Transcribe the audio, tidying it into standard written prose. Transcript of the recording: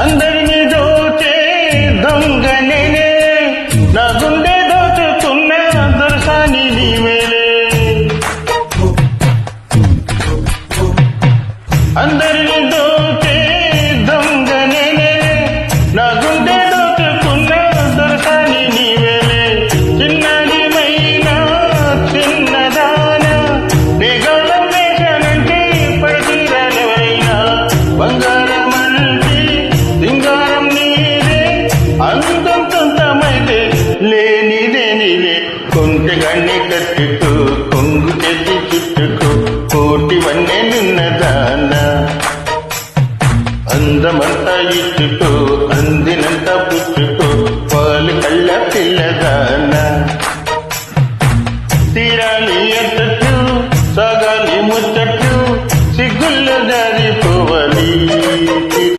అందరిని దోచే దొంగ నేనే, నా గుండె దోచుకున్న దొరసాని నీవేలే. అందరిని దోచే దొంగ నేనే, నా గుండె దోచుకున్న దొరసాని నీవేలే. చిన్నదిమైనా చిన్నదాన నిగళం వేశానంటే పడితీరాలెవరైనా. బంగారం అంటే సింగారం నీదే, అందం సొంతమైతే లేనిదేనిలే. కొంచెగాన్ని కట్టుకో, కొంగు చెట్టి చుట్టుకో, కోటివన్నే నిన్నదాన. అందమంతా ఇచ్చుకో, అందినంత పుచ్చుకో,